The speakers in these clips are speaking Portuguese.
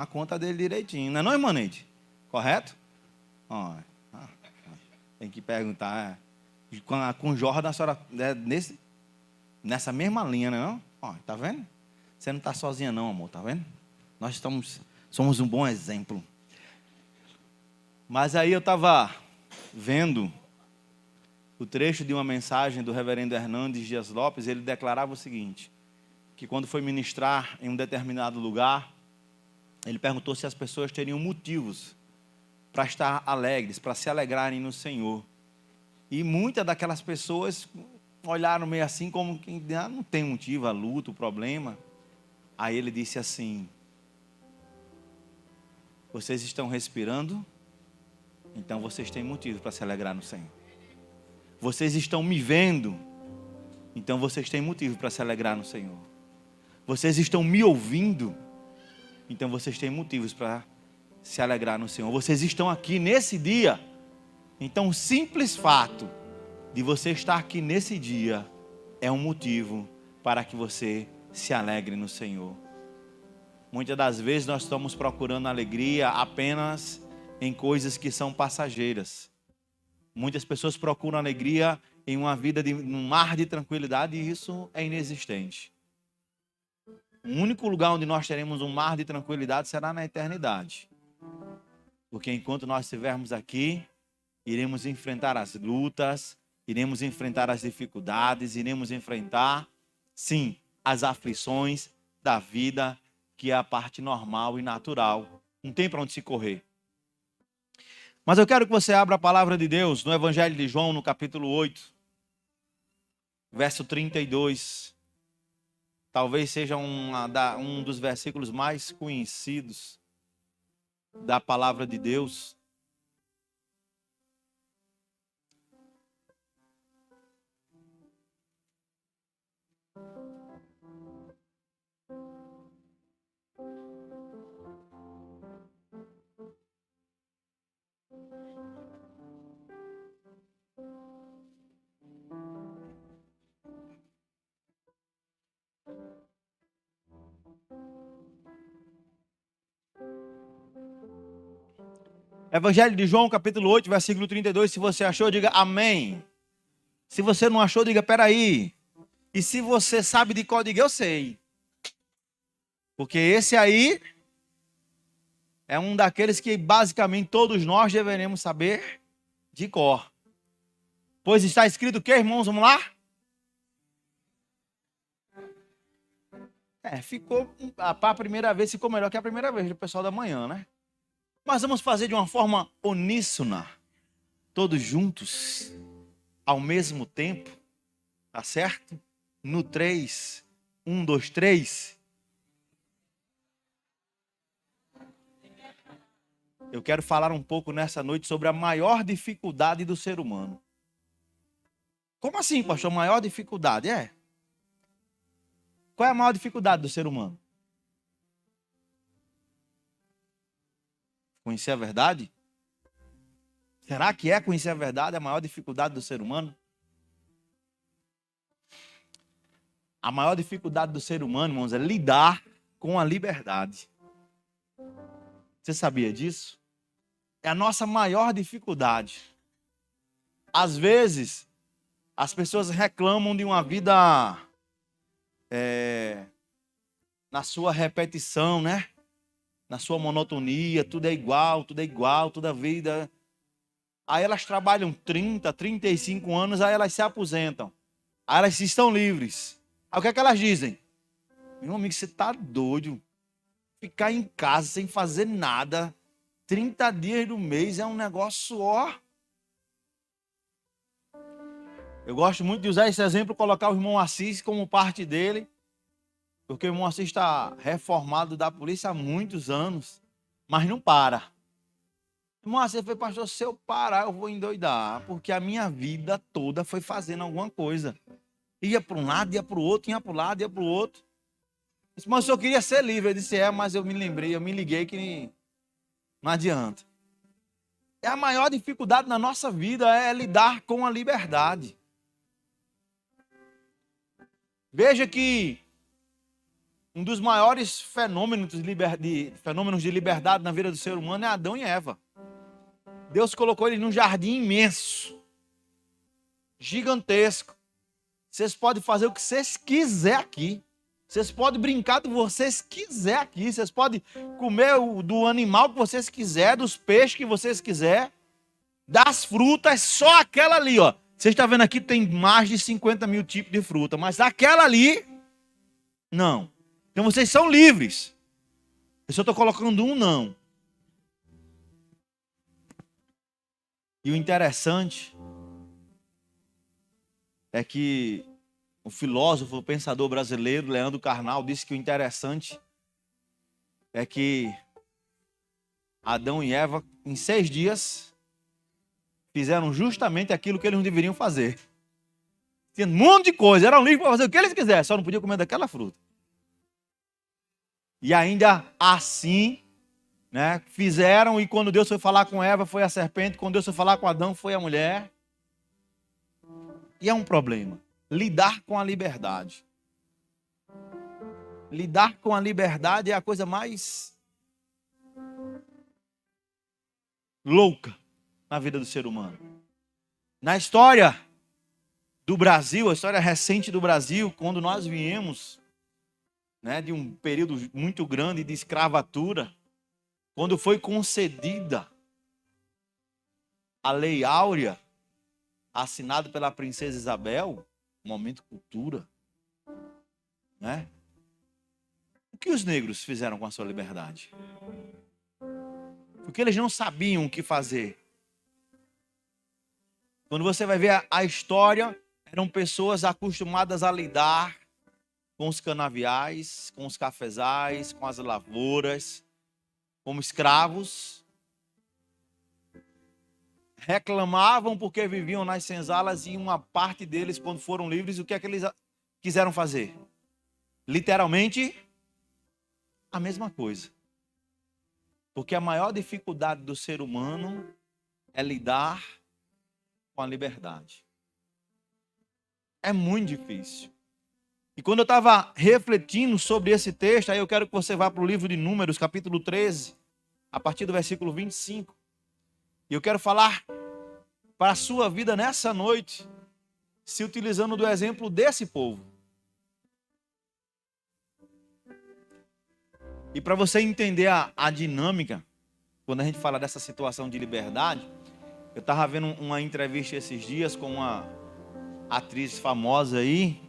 a conta dele direitinho. Não é não, irmã Neide? Correto? Ó, tem que perguntar. Com Jordan, a senhora nessa mesma linha, não? Ó, tá vendo? Você não está sozinha não, amor, tá vendo? Nós somos um bom exemplo. Mas aí eu estava vendo o trecho de uma mensagem do reverendo Hernandes Dias Lopes. Ele declarava o seguinte, que quando foi ministrar em um determinado lugar, ele perguntou se as pessoas teriam motivos para estar alegres, para se alegrarem no Senhor. E muitas daquelas pessoas olharam meio assim como quem não tem motivo, a luta, o problema. Aí ele disse assim: vocês estão respirando, então vocês têm motivo para se alegrar no Senhor. Vocês estão me vendo, então vocês têm motivo para se alegrar no Senhor. Vocês estão me ouvindo, então vocês têm motivos para se alegrar no Senhor. Vocês estão aqui nesse dia, então o simples fato de você estar aqui nesse dia é um motivo para que você se alegre no Senhor. Muitas das vezes nós estamos procurando alegria apenas em coisas que são passageiras. Muitas pessoas procuram alegria em uma vida num mar de tranquilidade, e isso é inexistente. O único lugar onde nós teremos um mar de tranquilidade será na eternidade. Porque enquanto nós estivermos aqui, iremos enfrentar as lutas, iremos enfrentar as dificuldades, iremos enfrentar, sim, as aflições da vida, que é a parte normal e natural. Não tem para onde se correr. Mas eu quero que você abra a palavra de Deus no Evangelho de João, no capítulo 8, verso 32. Talvez seja um dos versículos mais conhecidos da palavra de Deus. Evangelho de João, capítulo 8, versículo 32. Se você achou, diga amém. Se você não achou, diga peraí. E se você sabe de cor, diga eu sei. Porque esse aí é um daqueles que basicamente todos nós deveremos saber de cor. Pois está escrito o que, irmãos? Vamos lá? Para a primeira vez ficou melhor que a primeira vez do pessoal da manhã, né? Mas vamos fazer de uma forma uníssona, todos juntos, ao mesmo tempo, tá certo? No 3, 1, 2, 3. Eu quero falar um pouco nessa noite sobre a maior dificuldade do ser humano. Como assim, pastor? A maior dificuldade? Qual é a maior dificuldade do ser humano? Conhecer a verdade? Será que conhecer a verdade a maior dificuldade do ser humano? A maior dificuldade do ser humano, irmãos, é lidar com a liberdade. Você sabia disso? É a nossa maior dificuldade. Às vezes, as pessoas reclamam de uma vida na sua repetição, né? Na sua monotonia, tudo é igual, toda vida. Aí elas trabalham 30, 35 anos, aí elas se aposentam. Aí elas estão livres. Aí o que é que elas dizem? Meu amigo, você está doido? Ficar em casa sem fazer nada, 30 dias do mês é um negócio, ó. Eu gosto muito de usar esse exemplo, colocar o irmão Assis como parte dele. Porque o irmão Assis está reformado da polícia há muitos anos, mas não para. O irmão Assis foi, pastor, se eu parar eu vou endoidar, porque a minha vida toda foi fazendo alguma coisa. Ia para um lado, ia para o outro, ia para o lado, ia para o outro. Disse, mas eu queria ser livre. Eu disse, mas eu me liguei que não adianta. A maior dificuldade na nossa vida é lidar com a liberdade. Veja que Um dos maiores fenômenos de liberdade na vida do ser humano é Adão e Eva. Deus colocou eles num jardim imenso, gigantesco. Vocês podem fazer o que vocês quiserem aqui. Vocês podem brincar do que vocês quiserem aqui. Vocês podem comer do animal que vocês quiserem, dos peixes que vocês quiserem, das frutas, só aquela ali, ó. Vocês estão vendo aqui, tem mais de 50 mil tipos de fruta, mas aquela ali, não. Então vocês são livres. Eu só estou colocando um não. E o interessante é que o filósofo, o pensador brasileiro, Leandro Carnal, disse que o interessante é que Adão e Eva, em 6 dias, fizeram justamente aquilo que eles não deveriam fazer. Tinha um monte de coisa, eram livres para fazer o que eles quisessem, só não podiam comer daquela fruta. E ainda assim, né, fizeram, e quando Deus foi falar com Eva, foi a serpente, quando Deus foi falar com Adão, foi a mulher. E é um problema, lidar com a liberdade. Lidar com a liberdade é a coisa mais louca na vida do ser humano. Na história do Brasil, a história recente do Brasil, quando nós viemos, né, de um período muito grande de escravatura, quando foi concedida a Lei Áurea, assinada pela princesa Isabel, momento cultura, né? O que os negros fizeram com a sua liberdade? Porque eles não sabiam o que fazer. Quando você vai ver a história, eram pessoas acostumadas a lidar com os canaviais, com os cafezais, com as lavouras, como escravos. Reclamavam porque viviam nas senzalas e uma parte deles, quando foram livres, o que é que eles quiseram fazer? Literalmente, a mesma coisa. Porque a maior dificuldade do ser humano é lidar com a liberdade. É muito difícil. E quando eu estava refletindo sobre esse texto, aí eu quero que você vá para o livro de Números, capítulo 13, a partir do versículo 25. E eu quero falar para a sua vida nessa noite, se utilizando do exemplo desse povo. E para você entender a dinâmica, quando a gente fala dessa situação de liberdade, eu estava vendo uma entrevista esses dias com uma atriz famosa aí.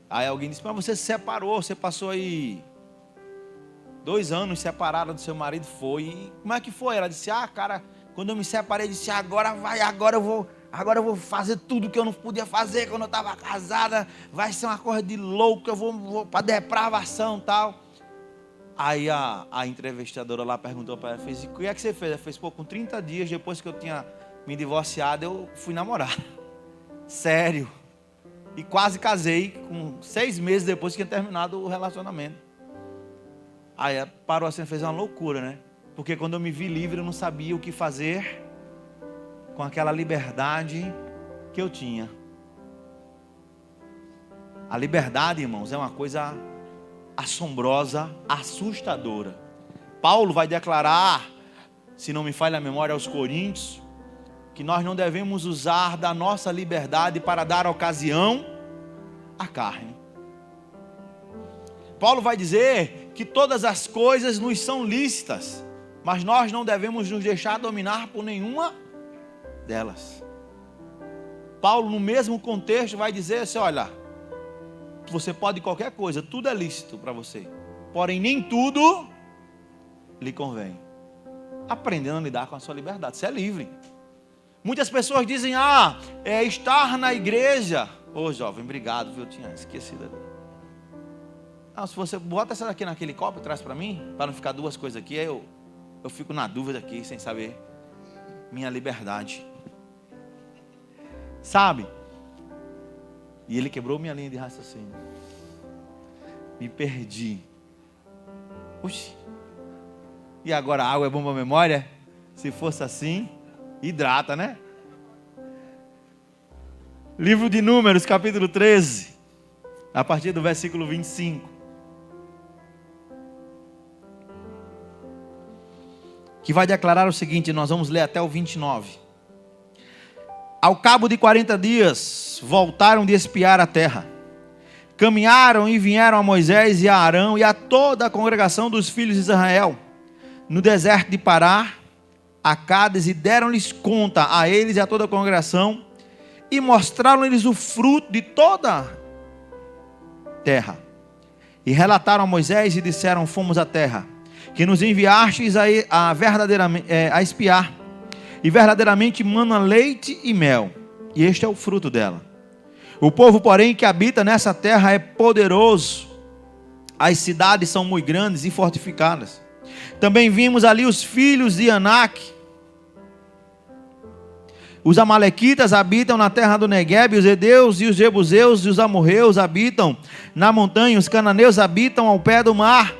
Aí alguém disse, mas você se separou, você passou aí 2 anos separada do seu marido, foi. E como é que foi? Ela disse, cara, quando eu me separei, eu disse, agora eu vou fazer tudo que eu não podia fazer quando eu estava casada, vai ser uma coisa de louco, eu vou para depravação e tal. Aí a entrevistadora lá perguntou para ela, fez, e o que é que você fez? Ela fez, com 30 dias depois que eu tinha me divorciado, eu fui namorar. Sério. E quase casei com 6 meses depois que tinha terminado o relacionamento. Aí ela parou assim, fez uma loucura, né? Porque quando eu me vi livre, eu não sabia o que fazer com aquela liberdade que eu tinha. A liberdade, irmãos, é uma coisa assombrosa, assustadora. Paulo vai declarar, se não me falha a memória, aos Coríntios, que nós não devemos usar da nossa liberdade para dar ocasião à carne. Paulo vai dizer que todas as coisas nos são lícitas, mas nós não devemos nos deixar dominar por nenhuma delas. Paulo, no mesmo contexto, vai dizer assim, olha, você pode qualquer coisa, tudo é lícito para você, porém nem tudo lhe convém. Aprendendo a lidar com a sua liberdade, você é livre. Muitas pessoas dizem, estar na igreja. Ô jovem, obrigado, viu? Eu tinha esquecido ali. Se você bota essa daqui naquele copo e traz para mim, para não ficar 2 coisas aqui, eu fico na dúvida aqui, sem saber minha liberdade. Sabe? E ele quebrou minha linha de raciocínio. Me perdi. Puxa. E agora a água é bom para a memória? Se fosse assim, hidrata, né? Livro de Números, capítulo 13, a partir do versículo 25. que vai declarar o seguinte, nós vamos ler até o 29. Ao cabo de 40 dias, voltaram de espiar a terra. Caminharam e vieram a Moisés e a Arão e a toda a congregação dos filhos de Israel, no deserto de Pará, a Cádiz, e deram-lhes conta a eles e a toda a congregação, e mostraram-lhes o fruto de toda a terra. E relataram a Moisés e disseram: fomos à terra que nos enviastes a espiar, e verdadeiramente mana leite e mel, e este é o fruto dela. O povo, porém, que habita nessa terra é poderoso, as cidades são muito grandes e fortificadas. Também vimos ali os filhos de Anak. Os amalequitas habitam na terra do Neguebe, os hedeus e os jebuseus e os amorreus habitam na montanha, os cananeus habitam ao pé do mar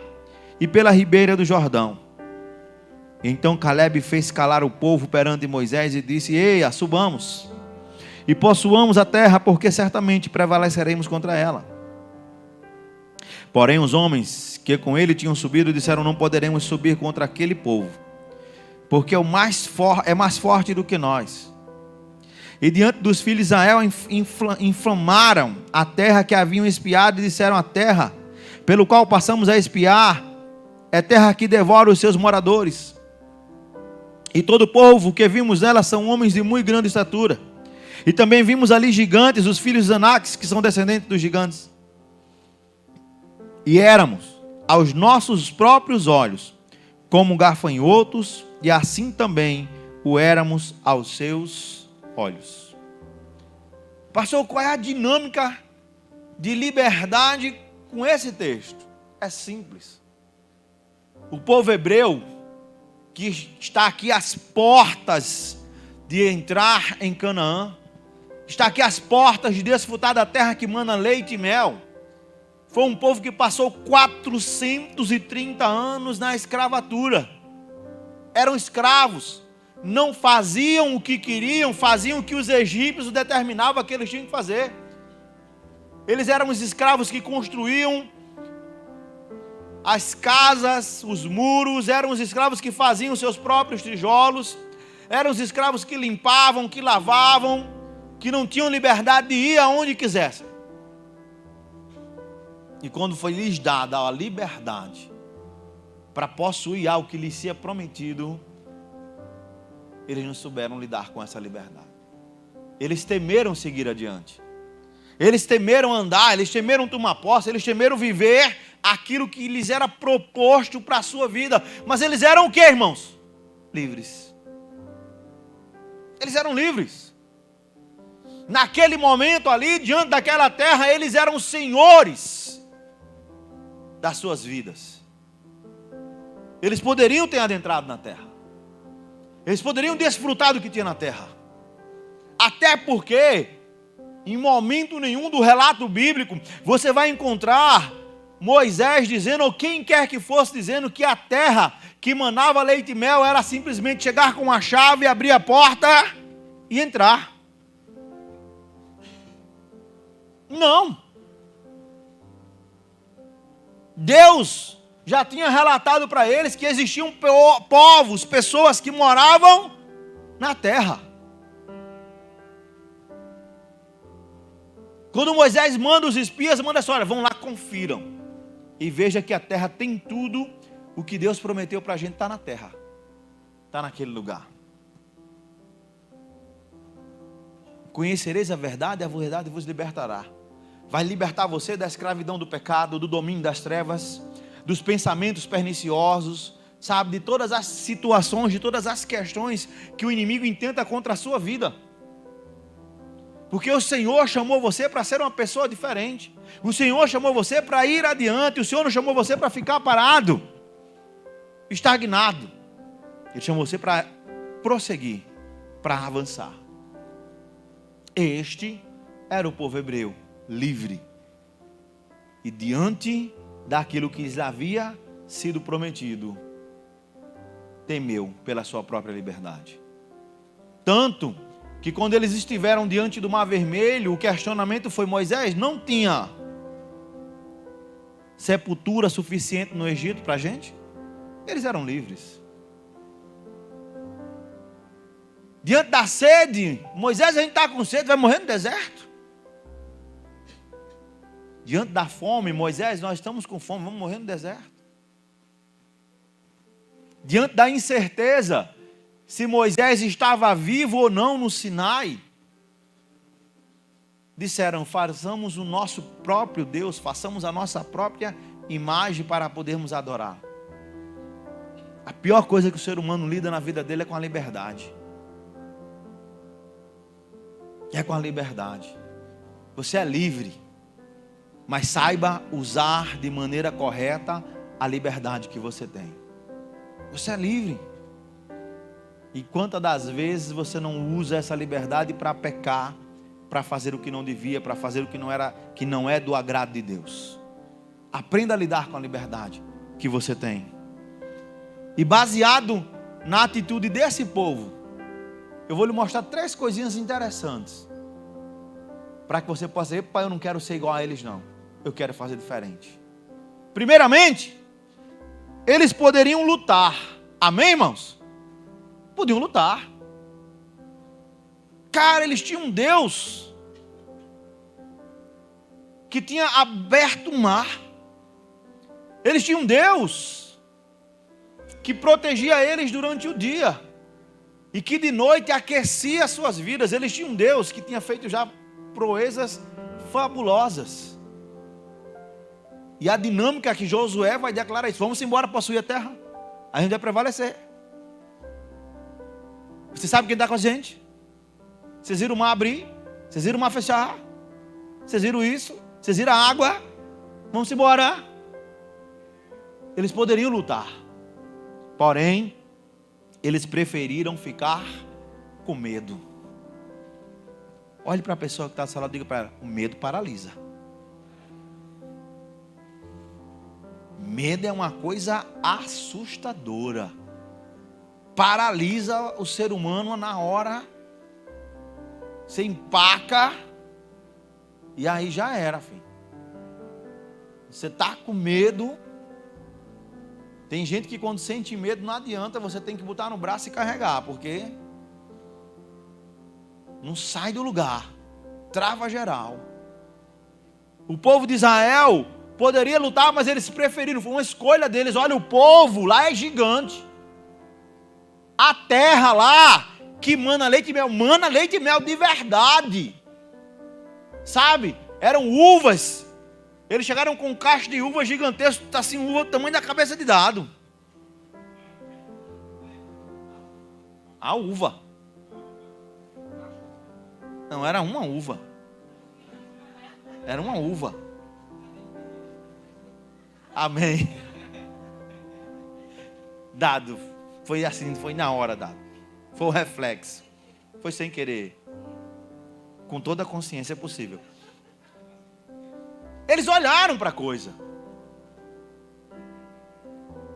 e pela ribeira do Jordão. Então Calebe fez calar o povo perante Moisés e disse: eia, subamos e possuamos a terra, porque certamente prevaleceremos contra ela. Porém os homens que com ele tinham subido disseram: não poderemos subir contra aquele povo, porque é mais forte do que nós. E diante dos filhos de Israel inflamaram a terra que haviam espiado e disseram: a terra pelo qual passamos a espiar é terra que devora os seus moradores. E todo o povo que vimos nela são homens de muito grande estatura. E também vimos ali gigantes, os filhos de Anak, que são descendentes dos gigantes. E éramos, aos nossos próprios olhos, como gafanhotos, e assim também o éramos aos seus olhos. Pastor, qual é a dinâmica de liberdade com esse texto? É simples. O povo hebreu, que está aqui às portas de entrar em Canaã, está aqui às portas de desfrutar da terra que mana leite e mel, foi um povo que passou 430 anos na escravatura. Eram escravos, não faziam o que queriam, faziam o que os egípcios determinavam que eles tinham que fazer. Eles eram os escravos que construíam as casas, os muros, eram os escravos que faziam seus próprios tijolos, eram os escravos que limpavam, que lavavam, que não tinham liberdade de ir aonde quisessem. E quando foi lhes dada a liberdade para possuir algo que lhes seria prometido, eles não souberam lidar com essa liberdade. Eles temeram seguir adiante. Eles temeram andar, eles temeram tomar posse, eles temeram viver aquilo que lhes era proposto para a sua vida. Mas eles eram o que, irmãos? Livres. Eles eram livres. Naquele momento ali, diante daquela terra, eles eram senhores das suas vidas. Eles poderiam ter adentrado na terra. Eles poderiam desfrutar do que tinha na terra. Até porque, em momento nenhum do relato bíblico, você vai encontrar Moisés dizendo, ou quem quer que fosse dizendo, que a terra que manava leite e mel era simplesmente chegar com uma chave, abrir a porta e entrar. Não. Deus já tinha relatado para eles que existiam povos, pessoas que moravam na terra. Quando Moisés manda os espias, manda essa hora, vão lá, confiram. E veja que a terra tem tudo o que Deus prometeu para a gente, está na terra. Está naquele lugar. Conhecereis a verdade vos libertará. Vai libertar você da escravidão do pecado, do domínio das trevas, dos pensamentos perniciosos, sabe, de todas as situações, de todas as questões que o inimigo intenta contra a sua vida. Porque o Senhor chamou você para ser uma pessoa diferente. O Senhor chamou você para ir adiante. O Senhor não chamou você para ficar parado, estagnado. Ele chamou você para prosseguir, para avançar. Este era o povo hebreu, livre. E diante daquilo que lhes havia sido prometido, temeu pela sua própria liberdade. Tanto que quando eles estiveram diante do Mar Vermelho, o questionamento foi: Moisés, não tinha sepultura suficiente no Egito para a gente? Eles eram livres. Diante da sede, Moisés, a gente está com sede, vai morrer no deserto. Diante da fome, Moisés, nós estamos com fome, vamos morrer no deserto. Diante da incerteza, se Moisés estava vivo ou não no Sinai, disseram, façamos o nosso próprio Deus, façamos a nossa própria imagem para podermos adorar. A pior coisa que o ser humano lida na vida dele é com a liberdade. É com a liberdade. Você é livre, mas saiba usar de maneira correta a liberdade que você tem. Você é livre. E quantas das vezes você não usa essa liberdade para pecar, para fazer o que não devia, para fazer o que não é do agrado de Deus. Aprenda a lidar com a liberdade que você tem. E baseado na atitude desse povo, eu vou lhe mostrar 3 coisinhas interessantes. Para que você possa dizer, pai, eu não quero ser igual a eles não. Eu quero fazer diferente. Primeiramente, eles poderiam lutar. Amém, irmãos? Podiam lutar. Cara, eles tinham um Deus que tinha aberto o mar. Eles tinham um Deus que protegia eles durante o dia e que de noite aquecia as suas vidas. Eles tinham um Deus que tinha feito já proezas fabulosas. E a dinâmica que Josué vai declarar isso: vamos embora possuir a terra, a gente vai prevalecer. Você sabe quem está com a gente? Vocês viram o mar abrir? Vocês viram o mar fechar? Vocês viram isso? Vocês viram a água? Vamos embora. Eles poderiam lutar, porém eles preferiram ficar com medo. Olhe para a pessoa que está na sala e diga para ela: o medo paralisa. Medo é uma coisa assustadora. Paralisa o ser humano na hora. Você empaca e aí já era, filho. Você está com medo. Tem gente que quando sente medo não adianta, você tem que botar no braço e carregar, porque não sai do lugar, trava geral. O povo de Israel poderia lutar, mas eles preferiram, foi uma escolha deles. Olha, o povo lá é gigante. A terra lá, que mana leite e mel de verdade. Sabe? Eram uvas. Eles chegaram com um cacho de uva gigantesco, assim, uva do tamanho da cabeça de dado. A uva. Não, era uma uva. Era uma uva. Amém. Dado. Foi assim, foi na hora dado. Foi o reflexo. Foi sem querer. Com toda a consciência possível. Eles olharam para a coisa.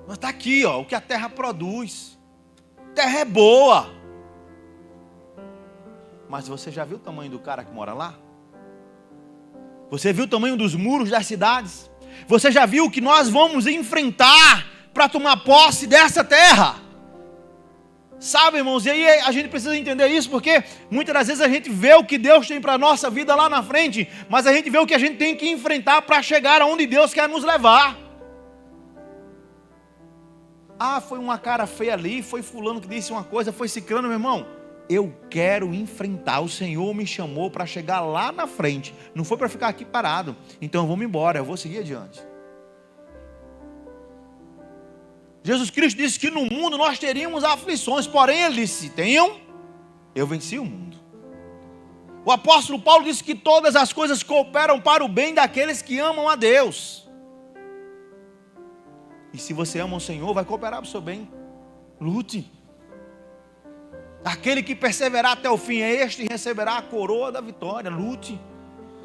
Mas está aqui, ó, o que a terra produz. A terra é boa. Mas você já viu o tamanho do cara que mora lá? Você viu o tamanho dos muros das cidades? Você já viu o que nós vamos enfrentar para tomar posse dessa terra? Sabe, irmãos, e aí a gente precisa entender isso, porque muitas das vezes a gente vê o que Deus tem para a nossa vida lá na frente, mas a gente vê o que a gente tem que enfrentar para chegar aonde Deus quer nos levar. Ah, foi uma cara feia ali, foi fulano que disse uma coisa, foi ciclano, meu irmão. Eu quero enfrentar, o Senhor me chamou para chegar lá na frente, não foi para ficar aqui parado. Então eu vou me embora, eu vou seguir adiante. Jesus Cristo disse que no mundo nós teríamos aflições, porém ele disse: tenham, eu venci o mundo. O apóstolo Paulo disse que todas as coisas cooperam para o bem daqueles que amam a Deus. E se você ama o Senhor, vai cooperar para o seu bem. Lute. Aquele que perseverar até o fim, é este que receberá a coroa da vitória. Lute.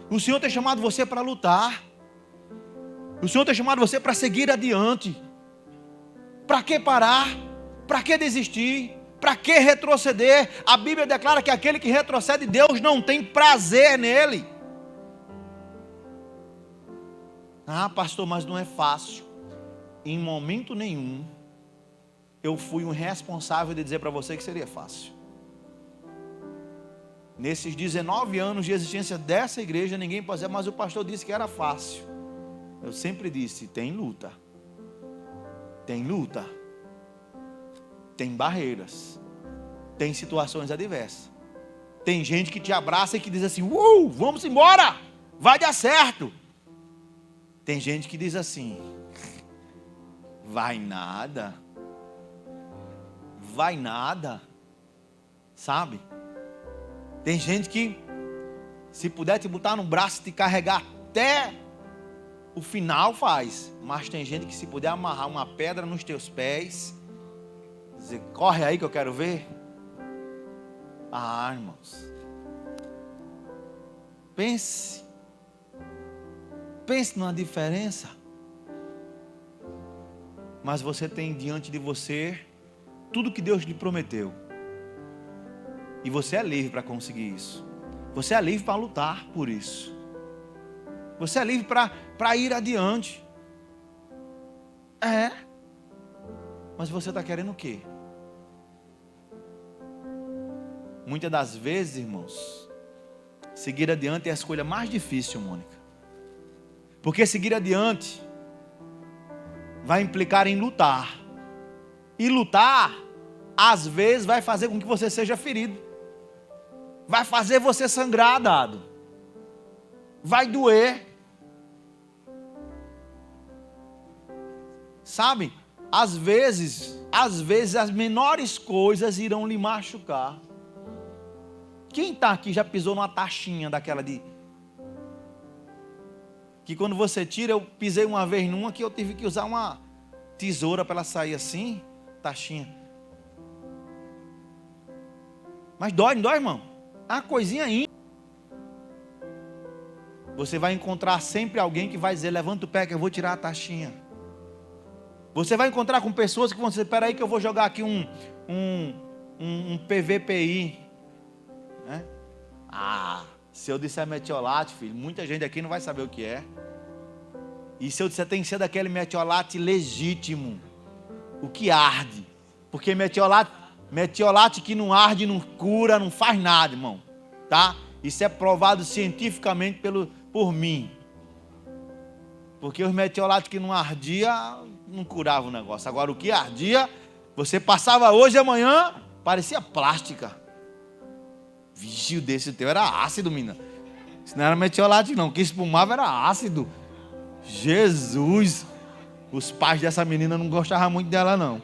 O Senhor tem chamado você para lutar. O Senhor tem chamado você para seguir adiante. Para que parar? Para que desistir? Para que retroceder? A Bíblia declara que aquele que retrocede, Deus não tem prazer nele. Ah, pastor, mas não é fácil. Em momento nenhum eu fui um responsável de dizer para você que seria fácil. Nesses 19 anos de existência dessa igreja, ninguém pode dizer, mas o pastor disse que era fácil. Eu sempre disse, tem luta. Tem luta. Tem barreiras. Tem situações adversas. Tem gente que te abraça e que diz assim, vamos embora, vai dar certo. Tem gente que diz assim, vai nada. Vai nada. Sabe? Tem gente que, se puder te botar no braço e te carregar até o final, faz. Mas tem gente que, se puder amarrar uma pedra nos teus pés, dizer, corre aí que eu quero ver. Irmãos, pense numa diferença. Mas você tem diante de você tudo que Deus lhe prometeu. E você é livre para conseguir isso. Você é livre para lutar por isso. Você é livre para ir adiante. Mas você está querendo o quê? Muitas das vezes, irmãos, seguir adiante é a escolha mais difícil, Mônica. Porque seguir adiante vai implicar em lutar. E lutar, às vezes, vai fazer com que você seja ferido. Vai fazer você sangrar, dado. Vai doer. Sabe? Às vezes as menores coisas irão lhe machucar. Quem está aqui já pisou numa taxinha daquela de... que quando você tira, eu pisei uma vez numa que eu tive que usar uma tesoura para ela sair assim, taxinha. Mas dói, não dói, irmão? É uma coisinha aí. Você vai encontrar sempre alguém que vai dizer, levanta o pé que eu vou tirar a taxinha. Você vai encontrar com pessoas que vão dizer, espera aí que eu vou jogar aqui um PVPI. Né? Se eu disser metiolate, filho, muita gente aqui não vai saber o que é. E se eu disser, tem que ser daquele metiolate legítimo, o que arde. Porque metiolate que não arde, não cura, não faz nada, irmão. Tá? Isso é provado cientificamente por mim. Porque os metiolates que não ardia, não curava o negócio. Agora o que ardia, você passava hoje e amanhã, parecia plástica. Vixe, desse teu era ácido, menina. Isso não era metiolate não, o que espumava era ácido. Jesus, os pais dessa menina não gostavam muito dela não.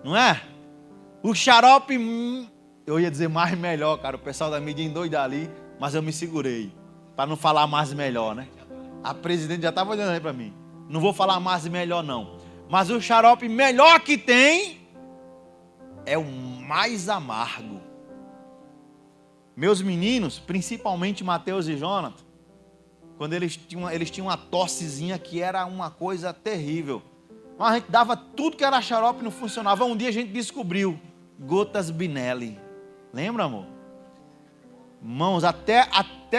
Não é? O xarope, eu ia dizer mais melhor, cara. O pessoal da mídia endoida ali, mas eu me segurei. Para não falar mais melhor, né? A presidente já estava olhando aí para mim. Não vou falar mais melhor não. Mas o xarope melhor que tem é o mais amargo. Meus meninos, principalmente Mateus e Jonathan, quando eles tinham uma tossezinha que era uma coisa terrível. Mas a gente dava tudo que era xarope e não funcionava. Um dia a gente descobriu gotas Binelli. Lembra, amor? Mãos, até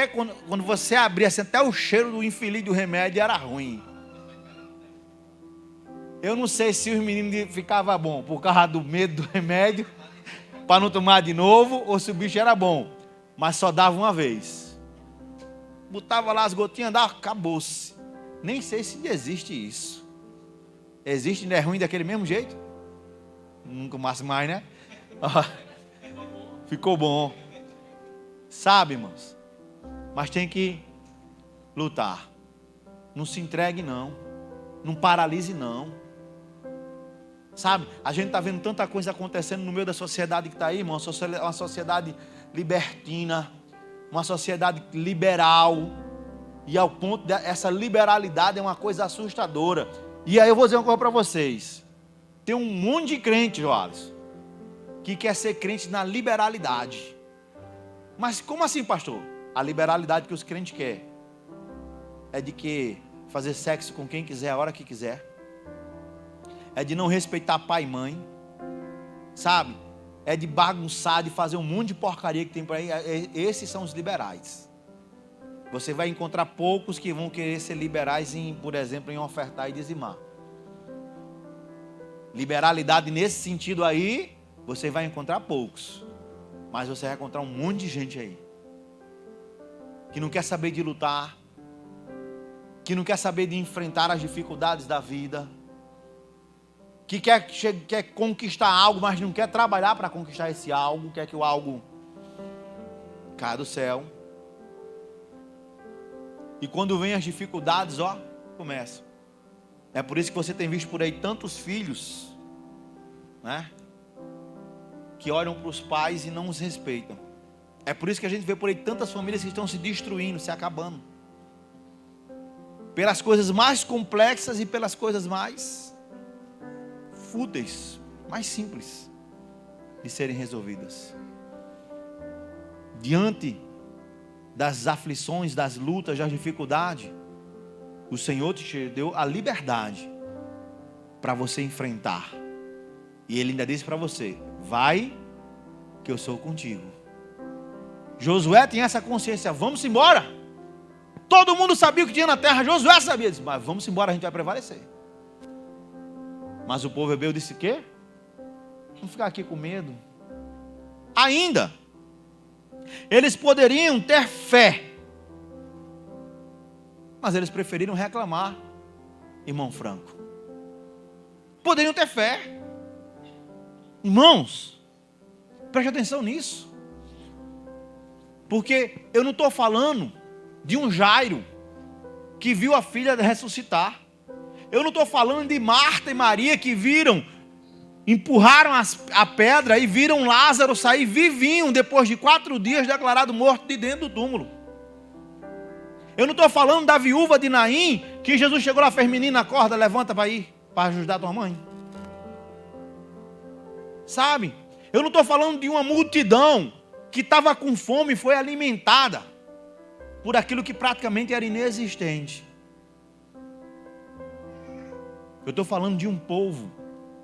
quando você abria assim, até o cheiro do infeliz do remédio era ruim. Eu não sei se os meninos ficavam bom por causa do medo do remédio, para não tomar de novo, ou se o bicho era bom. Mas só dava uma vez. Botava lá as gotinhas, dava, acabou-se. Nem sei se existe isso. Existe, ainda é ruim daquele mesmo jeito? Nunca mais, né? Ficou bom. Sabe, irmãos? Mas tem que lutar. Não se entregue, não. Não paralise, não. Sabe? A gente está vendo tanta coisa acontecendo no meio da sociedade que está aí, irmão. Uma sociedade libertina. Uma sociedade liberal. E ao ponto dessa liberalidade é uma coisa assustadora. E aí eu vou dizer uma coisa para vocês. Tem um monte de crente, Joales, que quer ser crente na liberalidade. Mas como assim, pastor? A liberalidade que os crentes querem é de que fazer sexo com quem quiser, a hora que quiser. É de não respeitar pai e mãe. Sabe? É de bagunçar, de fazer um monte de porcaria que tem por aí. Esses são os liberais. Você vai encontrar poucos que vão querer ser liberais, por exemplo, em ofertar e dizimar. Liberalidade nesse sentido aí, você vai encontrar poucos. Mas você vai encontrar um monte de gente aí que não quer saber de lutar, que não quer saber de enfrentar as dificuldades da vida, que quer conquistar algo, mas não quer trabalhar para conquistar esse algo, quer que o algo caia do céu. E quando vem as dificuldades, começa. É por isso que você tem visto por aí tantos filhos, né, que olham para os pais e não os respeitam. É por isso que a gente vê por aí tantas famílias que estão se destruindo, se acabando. Pelas coisas mais complexas e pelas coisas mais fúteis, mais simples de serem resolvidas. Diante das aflições, das lutas, das dificuldades, o Senhor te deu a liberdade para você enfrentar. E Ele ainda disse para você: vai, que eu sou contigo. Josué tinha essa consciência: vamos embora. Todo mundo sabia o que tinha na terra, Josué sabia, disse: mas vamos embora, a gente vai prevalecer. Mas o povo hebreu disse: quê? Vamos ficar aqui com medo. Ainda eles poderiam ter fé, mas eles preferiram reclamar, irmão Franco. Poderiam ter fé. Irmãos, preste atenção nisso. Porque eu não estou falando de um Jairo que viu a filha ressuscitar. Eu não estou falando de Marta e Maria que empurraram a pedra e viram Lázaro sair vivinho depois de 4 dias declarado morto de dentro do túmulo. Eu não estou falando da viúva de Naim que Jesus chegou lá, fez: menina, acorda, levanta para ir para ajudar tua mãe. Sabe? Eu não estou falando de uma multidão que estava com fome e foi alimentada por aquilo que praticamente era inexistente. Eu estou falando de um povo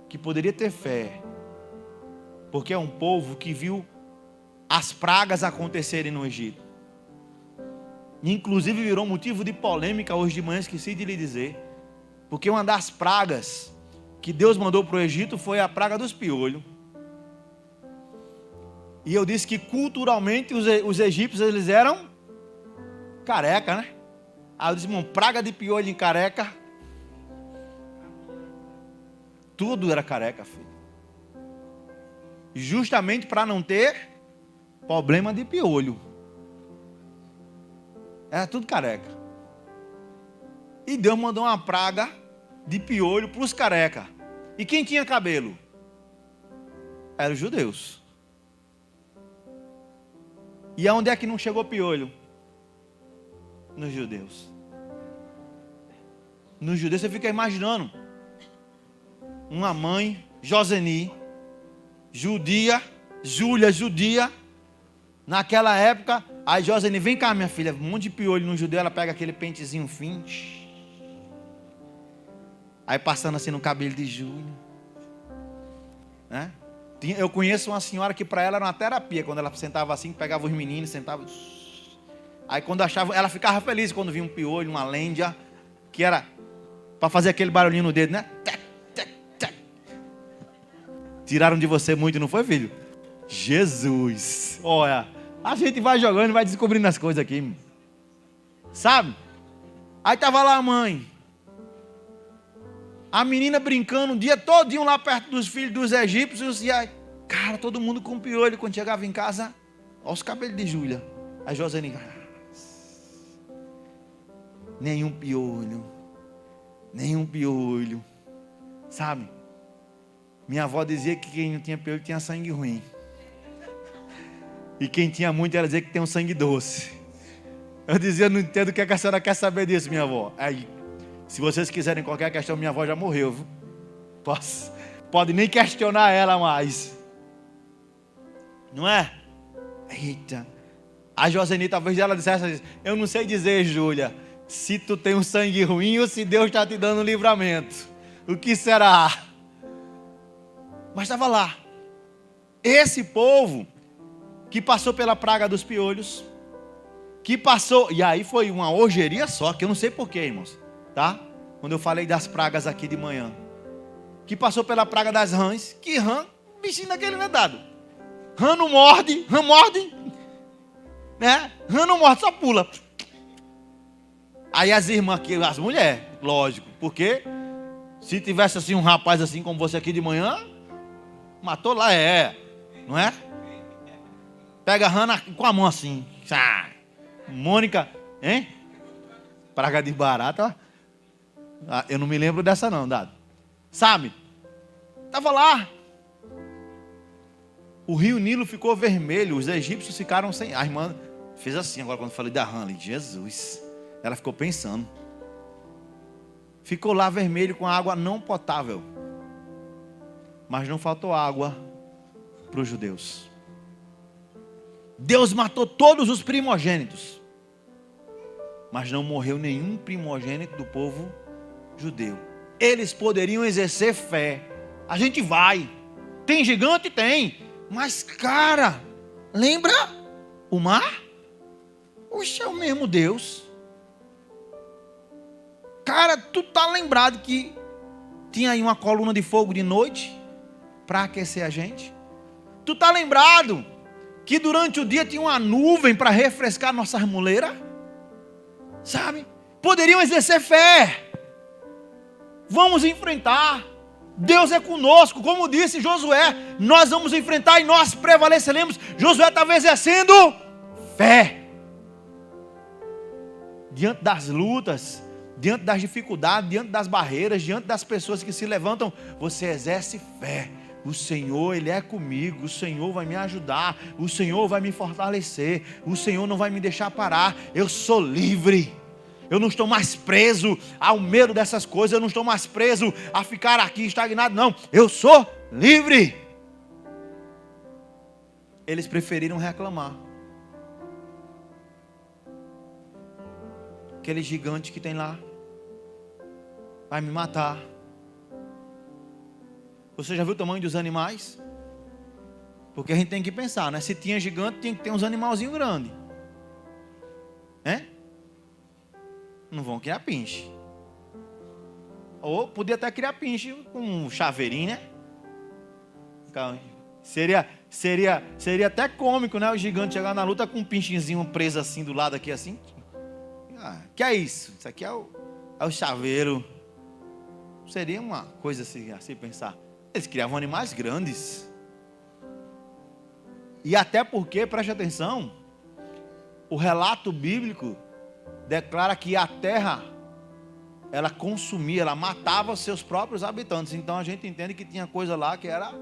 que poderia ter fé, porque é um povo que viu as pragas acontecerem no Egito. Inclusive virou motivo de polêmica hoje de manhã, esqueci de lhe dizer, porque uma das pragas que Deus mandou para o Egito foi a praga dos piolhos. E eu disse que culturalmente os egípcios eles eram careca, né? Aí eu disse: irmão, praga de piolho em careca, tudo era careca, filho. Justamente para não ter problema de piolho. Era tudo careca. E Deus mandou uma praga de piolho para os careca. E quem tinha cabelo? Eram os judeus. E aonde é que não chegou piolho? Nos judeus. Nos judeus você fica imaginando uma mãe, Joseni, judia, Júlia, judia, naquela época. Aí Joseni: vem cá, minha filha, um monte de piolho no judeu. Ela pega aquele pentezinho fino, aí passando assim no cabelo de Júlia, né? Eu conheço uma senhora que para ela era uma terapia. Quando ela sentava assim, pegava os meninos, sentava. Aí quando achava, ela ficava feliz quando via um piolho, uma lêndia, que era para fazer aquele barulhinho no dedo, né? Tiraram de você muito, não foi, filho? Jesus! Olha, a gente vai jogando e vai descobrindo as coisas aqui, sabe? Aí estava lá a mãe, a menina brincando o dia todinho lá perto dos filhos dos egípcios. E aí, cara, todo mundo com piolho. Quando chegava em casa, olha os cabelos de Júlia. A Joseni: nenhum piolho, sabe? Minha avó dizia que quem não tinha piolho tinha sangue ruim, e quem tinha muito, ela dizia que tem um sangue doce. Eu dizia: não entendo o que a senhora quer saber disso, minha avó. Aí, se vocês quiserem qualquer questão, minha avó já morreu, viu? Pode nem questionar ela mais, não é? Eita. A Joseni talvez ela dissesse: eu não sei dizer, Júlia, se tu tem um sangue ruim ou se Deus está te dando um livramento. O que será? Mas estava lá esse povo que passou pela praga dos piolhos, que passou, e aí foi uma orgeria só, que eu não sei porquê, irmãos, tá? Quando eu falei das pragas aqui de manhã, que passou pela praga das rãs, que rã, bichinho daquele não é dado. Rã não morde, né? Rã não morde, só pula. Aí as irmãs aqui, as mulheres, lógico, porque se tivesse assim um rapaz assim como você aqui de manhã, matou lá, não é? Pega a rã com a mão assim. Mônica, hein? Praga de barata. Eu não me lembro dessa não, Dado. Sabe? Estava lá. O rio Nilo ficou vermelho. Os egípcios ficaram sem. A irmã fez assim agora quando eu falei da rã ali. Jesus. Ela ficou pensando. Ficou lá vermelho com água não potável. Mas não faltou água para os judeus. Deus matou todos os primogênitos. Mas não morreu nenhum primogênito do povo judeu. Eles poderiam exercer fé. A gente vai. Tem gigante? Tem. Mas, cara, lembra o mar? Oxe, é o mesmo Deus. Cara, tu tá lembrado que tinha aí uma coluna de fogo de noite para aquecer a gente? Tu tá lembrado que durante o dia tinha uma nuvem para refrescar nossas moleiras? Sabe? Poderiam exercer fé. Vamos enfrentar. Deus é conosco. Como disse Josué, nós vamos enfrentar e nós prevaleceremos. Josué estava exercendo fé. Diante das lutas, diante das dificuldades, diante das barreiras, diante das pessoas que se levantam, você exerce fé. O Senhor, Ele é comigo, o Senhor vai me ajudar, o Senhor vai me fortalecer, o Senhor não vai me deixar parar, eu sou livre, eu não estou mais preso ao medo dessas coisas, eu não estou mais preso a ficar aqui estagnado, não, eu sou livre. Eles preferiram reclamar. Aquele gigante que tem lá vai me matar. Você já viu o tamanho dos animais? Porque a gente tem que pensar, né? Se tinha gigante, tinha que ter uns animalzinhos grandes. Não vão criar pinche. Ou podia até criar pinche com um chaveirinho, né? Seria até cômico, né? O gigante chegar na luta com um pinchezinho preso assim do lado aqui assim. Que é isso? Isso aqui é o chaveiro. Seria uma coisa assim pensar. Eles criavam animais grandes. E até porque, preste atenção, o relato bíblico declara que a terra, ela consumia, ela matava seus próprios habitantes. Então a gente entende que tinha coisa lá que era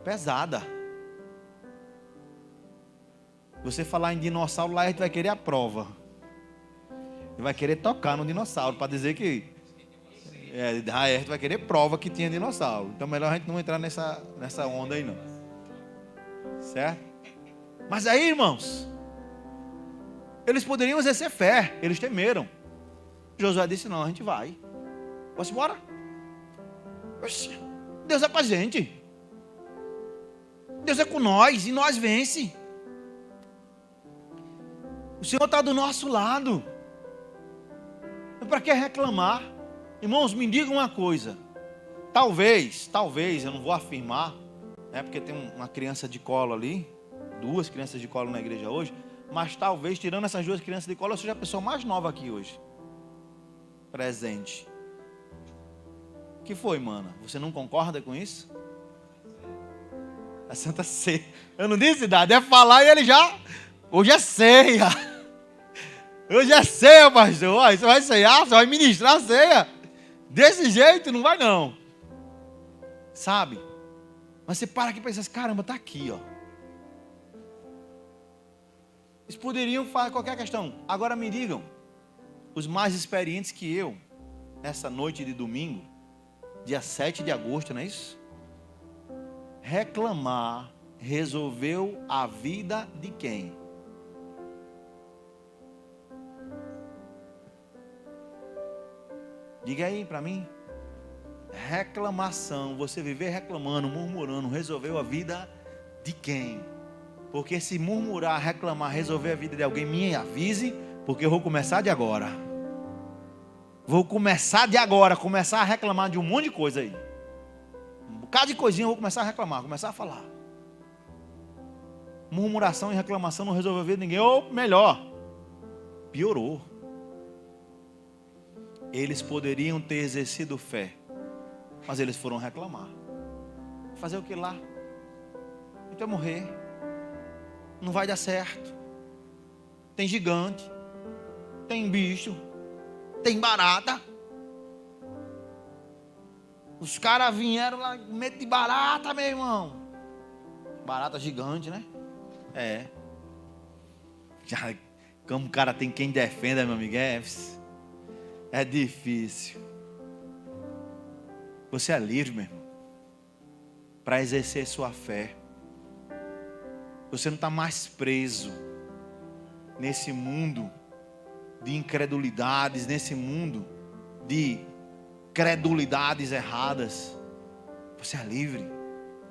pesada. Você falar em dinossauro, lá a gente vai querer a prova. Vai querer tocar no dinossauro para dizer que a gente vai querer prova que tinha dinossauro. Então melhor a gente não entrar nessa onda aí não. Certo? Mas aí, irmãos, eles poderiam exercer fé. Eles temeram. Josué disse, não, a gente vai. Vamos embora. Oxe, Deus é com a gente. Deus é com nós e nós vence. O Senhor está do nosso lado. Para que reclamar? Irmãos, me digam uma coisa. Talvez, eu não vou afirmar, porque tem uma criança de colo ali, 2 crianças de colo na igreja hoje, mas talvez, tirando essas 2 crianças de colo, eu seja a pessoa mais nova aqui hoje, presente. O que foi, mana? Você não concorda com isso? A Santa Ceia. Eu não disse nada, é falar e ele já... Hoje é ceia. Hoje é ceia, pastor. Você vai ceiar, você vai ministrar a ceia. Desse jeito não vai não. Sabe? Mas você para aqui e pensa assim, caramba, está aqui, ó. Eles poderiam fazer qualquer questão. Agora me digam, os mais experientes que eu, nessa noite de domingo, dia 7 de agosto, não é isso? Reclamar resolveu a vida de quem? Diga aí para mim. Reclamação, você viver reclamando, murmurando, resolveu a vida de quem? Porque se murmurar, reclamar, resolver a vida de alguém, me avise, porque eu vou começar de agora. Começar a reclamar de um monte de coisa aí. Um bocado de coisinha eu vou começar a reclamar, começar a falar. Murmuração e reclamação não resolveu a vida de ninguém. Ou melhor, piorou. Eles poderiam ter exercido fé, mas eles foram reclamar. Fazer o que lá? Então morrer. Não vai dar certo. Tem gigante. Tem bicho. Tem barata. Os caras vieram lá com medo de barata, meu irmão. Barata gigante, né? É. Já, como o cara tem quem defenda, meu amigo, é difícil. Você é livre, meu irmão, para exercer sua fé. Você não está mais preso nesse mundo de incredulidades, nesse mundo de credulidades erradas. Você é livre.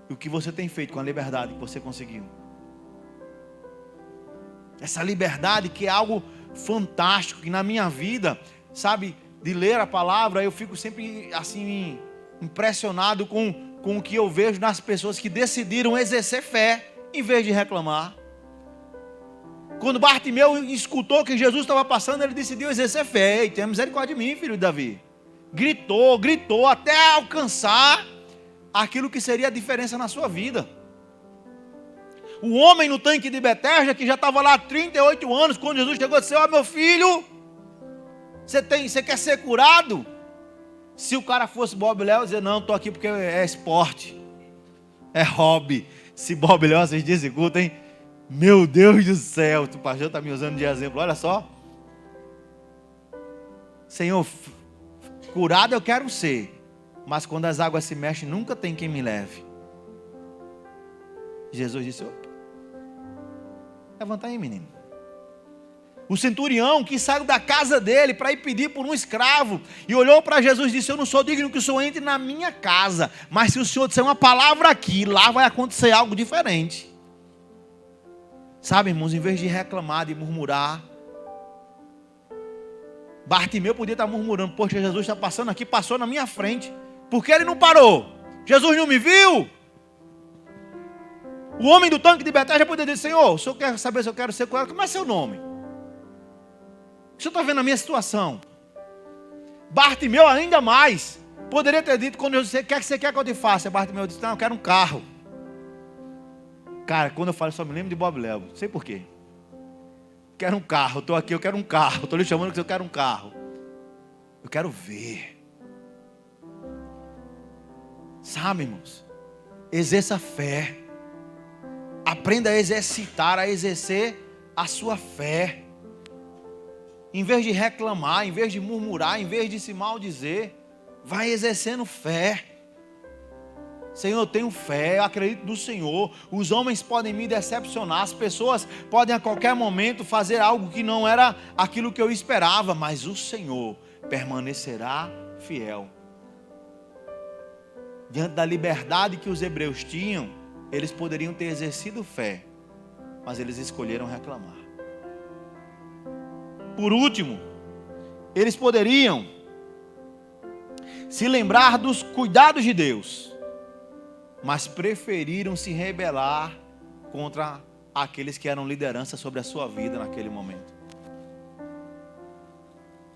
E o que você tem feito com a liberdade que você conseguiu? Essa liberdade que é algo fantástico, que na minha vida, sabe, de ler a palavra, eu fico sempre assim impressionado com o que eu vejo nas pessoas que decidiram exercer fé em vez de reclamar. Quando Bartimeu escutou que Jesus estava passando, ele decidiu exercer fé. E tenha misericórdia de mim, filho de Davi. Gritou até alcançar aquilo que seria a diferença na sua vida. O homem no tanque de Betesda, que já estava lá há 38 anos, quando Jesus chegou, disse: ó, meu filho, você quer ser curado? Se o cara fosse Bob Léo, dizer: não, estou aqui porque é esporte, é hobby. Se Bob Léo, vocês executam, meu Deus do céu, o pastor está me usando de exemplo, olha só. Senhor, curado eu quero ser, mas quando as águas se mexem, nunca tem quem me leve. Jesus disse: opa, levanta aí, menino. O centurião que saiu da casa dele para ir pedir por um escravo, e olhou para Jesus e disse: eu não sou digno que o Senhor entre na minha casa, mas se o Senhor disser uma palavra aqui, lá vai acontecer algo diferente. Sabe, irmãos, em vez de reclamar, de murmurar, Bartimeu podia estar murmurando: poxa, Jesus está passando aqui, passou na minha frente, por que ele não parou? Jesus não me viu? O homem do tanque de Betesda poderia dizer: Senhor, o Senhor quer saber se eu quero ser curado? Como é seu nome? O Senhor está vendo a minha situação? Bartimeu ainda mais poderia ter dito, quando Jesus disse: o que você quer que eu te faça? Bartimeu disse: não, eu quero um carro. Cara, quando eu falo, só me lembro de Bob Léo, não sei porquê. Quero um carro, estou aqui, eu quero um carro. Estou lhe chamando que eu quero um carro. Eu quero ver. Sabe, irmãos, exerça fé. Aprenda a exercitar, a exercer a sua fé. Em vez de reclamar, em vez de murmurar, em vez de se maldizer, vai exercendo fé. Senhor, eu tenho fé, eu acredito no Senhor. Os homens podem me decepcionar, as pessoas podem a qualquer momento fazer algo que não era aquilo que eu esperava, mas o Senhor permanecerá fiel. Diante da liberdade que os hebreus tinham, eles poderiam ter exercido fé, mas eles escolheram reclamar. Por último, eles poderiam se lembrar dos cuidados de Deus, mas preferiram se rebelar contra aqueles que eram liderança sobre a sua vida naquele momento.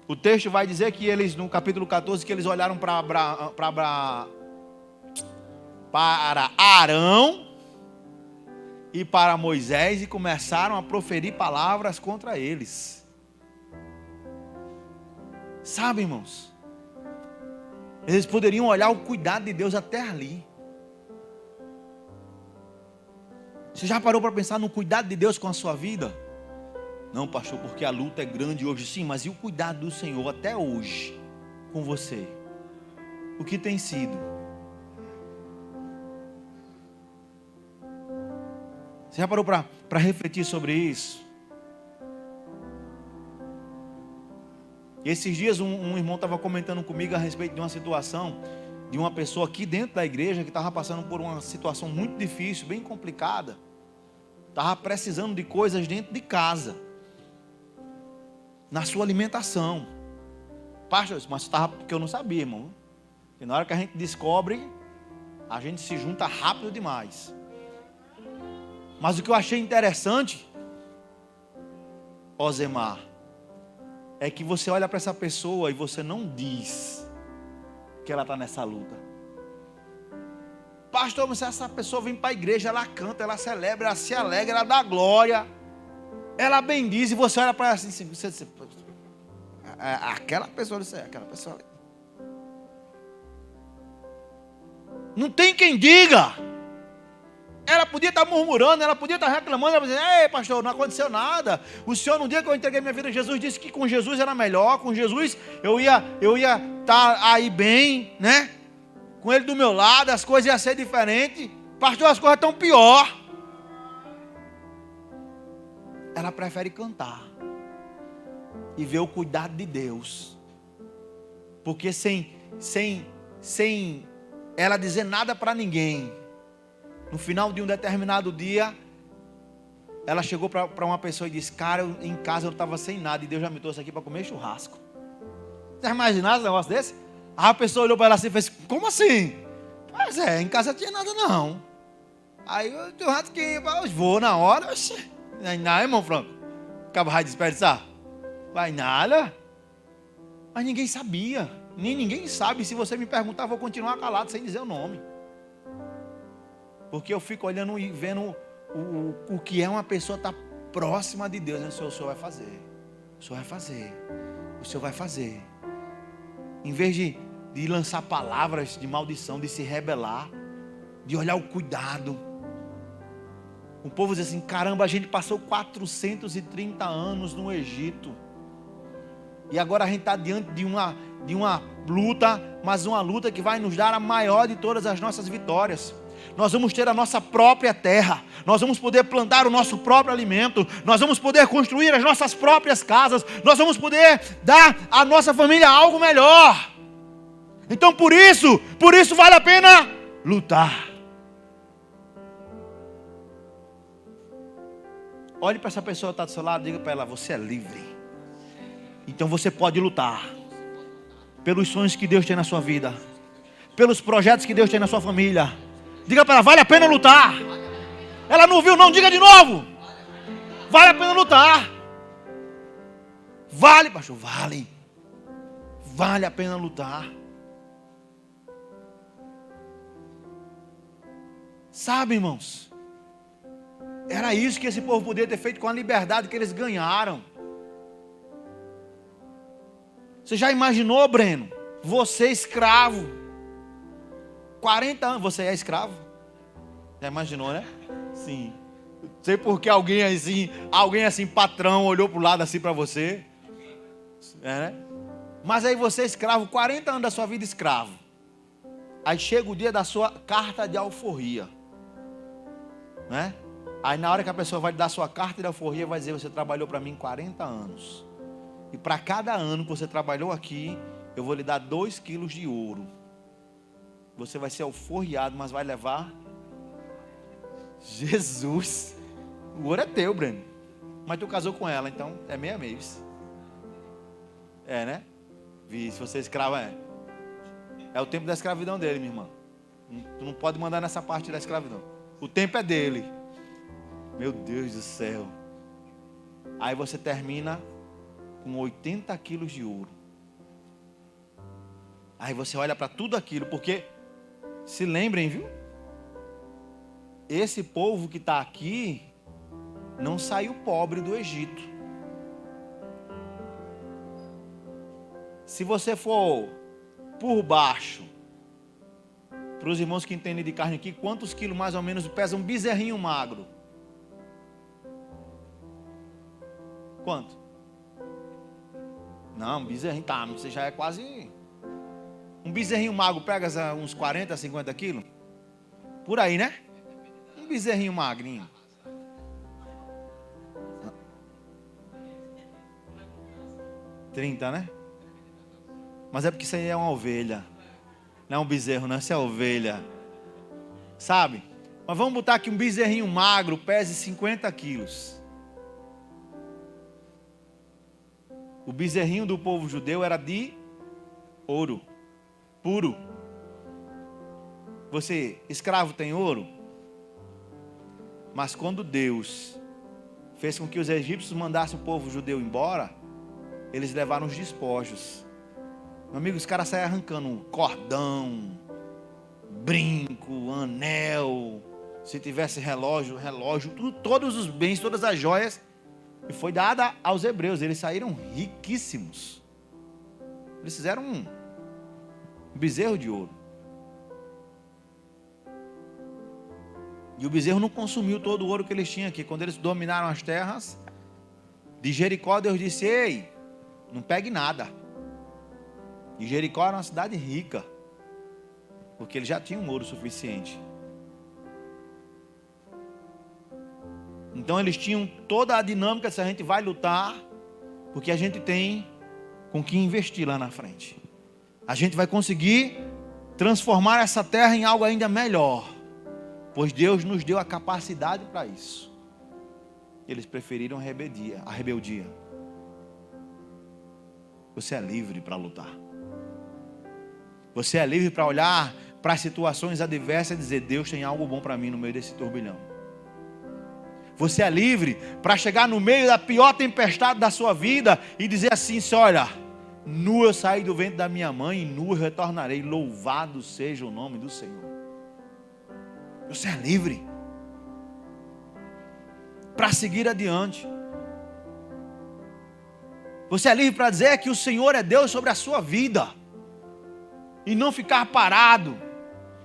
O texto vai dizer que eles, no capítulo 14, que eles olharam para Arão e para Moisés e começaram a proferir palavras contra eles. Sabe, irmãos, eles poderiam olhar o cuidado de Deus até ali. Você já parou para pensar no cuidado de Deus com a sua vida? Não, pastor, porque a luta é grande hoje. Sim, mas e o cuidado do Senhor até hoje com você? O que tem sido? Você já parou para refletir sobre isso? E esses dias um irmão estava comentando comigo a respeito de uma situação de uma pessoa aqui dentro da igreja que estava passando por uma situação muito difícil, bem complicada. Estava precisando de coisas dentro de casa, na sua alimentação. Pastor, mas estava porque eu não sabia, irmão. E na hora que a gente descobre, a gente se junta rápido demais. Mas o que eu achei interessante, Osemar, é que você olha para essa pessoa e você não diz que ela está nessa luta. Pastor, mas essa pessoa vem para a igreja, ela canta, ela celebra, ela se alegra, ela dá glória, ela bendiz, e você olha para ela assim, aquela pessoa, aquela pessoa ali. Não tem quem diga. Ela podia estar murmurando, ela podia estar reclamando, ela podia dizer, ei pastor, não aconteceu nada. O senhor, no dia que eu entreguei minha vida a Jesus, disse que com Jesus era melhor, com Jesus eu ia estar aí bem, né? Com ele do meu lado, as coisas iam ser diferentes. Pastor, as coisas estão pior. Ela prefere cantar e ver o cuidado de Deus. Porque sem ela dizer nada para ninguém, no final de um determinado dia, ela chegou para uma pessoa e disse, cara, em casa eu estava sem nada e Deus já me trouxe aqui para comer churrasco. Você imaginaram um negócio desse? A pessoa olhou para ela assim e fez, como assim? Pois é, em casa não tinha nada não. Aí o churrasquinho, eu vou na hora, oxe. Não, irmão Franco, acaba de desperdiçar. Vai nada. Mas ninguém sabia, nem ninguém sabe. Se você me perguntar, eu vou continuar calado sem dizer o nome. Porque eu fico olhando e vendo o que é uma pessoa estar próxima de Deus. O Senhor vai fazer. O Senhor vai fazer. O Senhor vai fazer. Em vez de lançar palavras de maldição, de se rebelar, de olhar o cuidado. O povo diz assim, caramba, a gente passou 430 anos no Egito. E agora a gente está diante de uma luta, mas uma luta que vai nos dar a maior de todas as nossas vitórias. Nós vamos ter a nossa própria terra, nós vamos poder plantar o nosso próprio alimento, nós vamos poder construir as nossas próprias casas, nós vamos poder dar à nossa família algo melhor. Então por isso vale a pena lutar. Olhe para essa pessoa que está do seu lado e diga para ela, você é livre. Então você pode lutar pelos sonhos que Deus tem na sua vida, pelos projetos que Deus tem na sua família. Diga para ela, vale a pena lutar. Ela não viu não, diga de novo. Vale a pena lutar. Vale, pastor, vale. Vale a pena lutar. Sabe, irmãos, era isso que esse povo poderia ter feito com a liberdade que eles ganharam. Você já imaginou, Breno? Você escravo. 40 anos, você é escravo? Já imaginou, né? Sim. Não sei porque alguém assim, patrão, olhou para o lado assim para você. É, né? Mas aí você é escravo, 40 anos da sua vida escravo. Aí chega o dia da sua carta de alforria. Né? Aí na hora que a pessoa vai dar sua carta de alforria, vai dizer, você trabalhou para mim 40 anos. E para cada ano que você trabalhou aqui, eu vou lhe dar 2 quilos de ouro. Você vai ser alforriado, mas vai levar... Jesus! O ouro é teu, Breno. Mas tu casou com ela, então é meio a meio. É, né? Se você é escravo, é o tempo da escravidão dele, minha irmã. Tu não pode mandar nessa parte da escravidão. O tempo é dele. Meu Deus do céu. Aí você termina com 80 quilos de ouro. Aí você olha para tudo aquilo, porque... Se lembrem, viu? Esse povo que está aqui não saiu pobre do Egito. Se você for por baixo, para os irmãos que entendem de carne aqui, quantos quilos mais ou menos pesa um bezerrinho magro? Quanto? Não, um bezerrinho, tá, você já é quase... Um bezerrinho magro pega uns 40, 50 quilos? Por aí, né? Um bezerrinho magrinho. (30, né? Mas é porque isso aí é uma ovelha. Não é um bezerro, não, isso é ovelha. Sabe? Mas vamos botar aqui um bezerrinho magro, pese 50 quilos. O bezerrinho do povo judeu era de ouro. Puro. Você, escravo, tem ouro? Mas quando Deus fez com que os egípcios mandassem o povo judeu embora, eles levaram os despojos. Meu amigo, os caras saíram arrancando cordão, brinco, anel, se tivesse relógio, tudo, todos os bens, todas as joias, e foi dada aos hebreus. Eles saíram riquíssimos. Eles fizeram um bezerro de ouro. E o bezerro não consumiu todo o ouro que eles tinham aqui. Quando eles dominaram as terras de Jericó, Deus disse: ei, não pegue nada. E Jericó era uma cidade rica, porque eles já tinham ouro suficiente. Então eles tinham toda a dinâmica. Se a gente vai lutar, porque a gente tem com que investir lá na frente. A gente vai conseguir transformar essa terra em algo ainda melhor, pois Deus nos deu a capacidade para isso. Eles preferiram a rebeldia. Você é livre para lutar. Você é livre para olhar para as situações adversas e dizer: Deus tem algo bom para mim no meio desse turbilhão. Você é livre para chegar no meio da pior tempestade da sua vida e dizer assim: olha, nu eu saí do ventre da minha mãe e nu eu retornarei. Louvado seja o nome do Senhor. Você é livre para seguir adiante. Você é livre para dizer que o Senhor é Deus sobre a sua vida, e não ficar parado,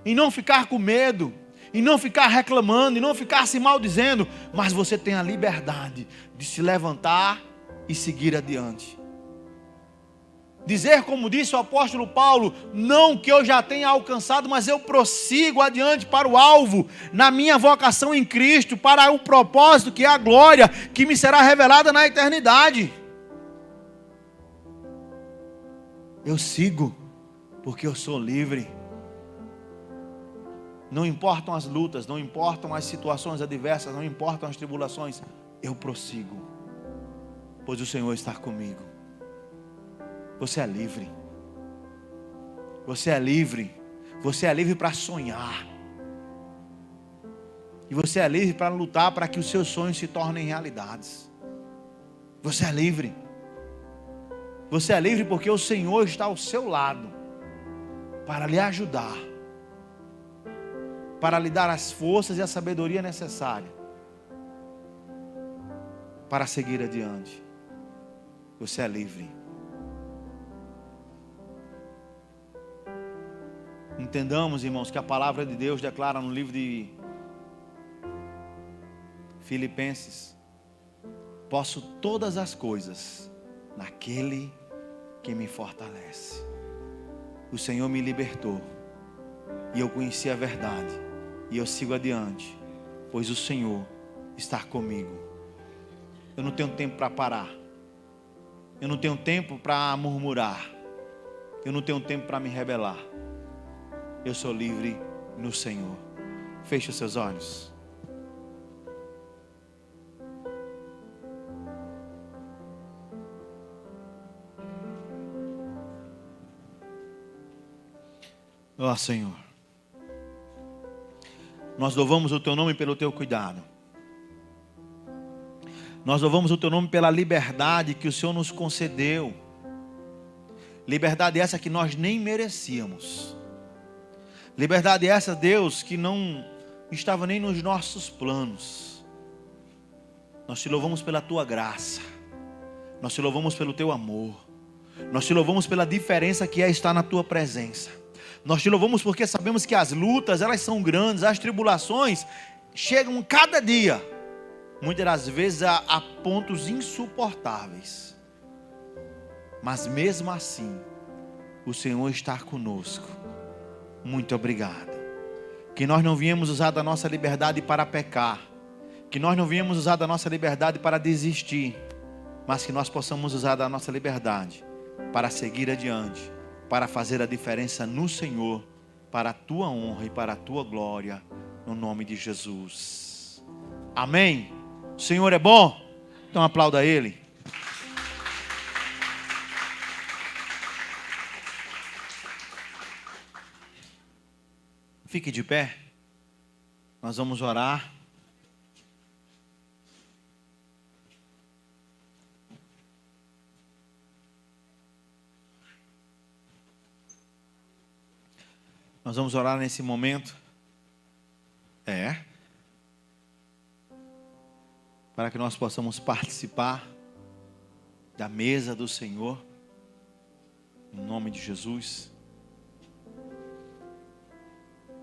e não ficar com medo, e não ficar reclamando, e não ficar se maldizendo, mas você tem a liberdade de se levantar e seguir adiante. Dizer, como disse o apóstolo Paulo: não que eu já tenha alcançado, mas eu prossigo adiante para o alvo, na minha vocação em Cristo, para o propósito que é a glória, que me será revelada na eternidade. Eu sigo, porque eu sou livre. Não importam as lutas, não importam as situações adversas, não importam as tribulações, eu prossigo, pois o Senhor está comigo. Você é livre. Você é livre. Você é livre para sonhar. E você é livre para lutar para que os seus sonhos se tornem realidades. Você é livre. Você é livre porque o Senhor está ao seu lado para lhe ajudar, para lhe dar as forças e a sabedoria necessária para seguir adiante. Você é livre. Entendamos, irmãos, que a palavra de Deus declara no livro de Filipenses: posso todas as coisas naquele que me fortalece. O Senhor me libertou, e eu conheci a verdade, e eu sigo adiante, pois o Senhor está comigo. Eu não tenho tempo para parar, eu não tenho tempo para murmurar, eu não tenho tempo para me rebelar. Eu sou livre no Senhor. Feche os seus olhos. Ó Senhor, nós louvamos o Teu nome pelo Teu cuidado. Nós louvamos o Teu nome pela liberdade que o Senhor nos concedeu. Liberdade essa que nós nem merecíamos. Liberdade essa, Deus, que não estava nem nos nossos planos. Nós Te louvamos pela Tua graça. Nós Te louvamos pelo Teu amor. Nós Te louvamos pela diferença que é estar na Tua presença. Nós Te louvamos porque sabemos que as lutas, elas são grandes, as tribulações chegam cada dia, muitas das vezes a pontos insuportáveis. Mas mesmo assim, o Senhor está conosco. Muito obrigado. Que nós não viemos usar da nossa liberdade para pecar, que nós não viemos usar da nossa liberdade para desistir, mas que nós possamos usar da nossa liberdade para seguir adiante, para fazer a diferença no Senhor, para a Tua honra e para a Tua glória, no nome de Jesus. Amém. O Senhor é bom? Então aplauda Ele. Fique de pé. Nós vamos orar. Nós vamos orar nesse momento. Para que nós possamos participar da mesa do Senhor. Em nome de Jesus.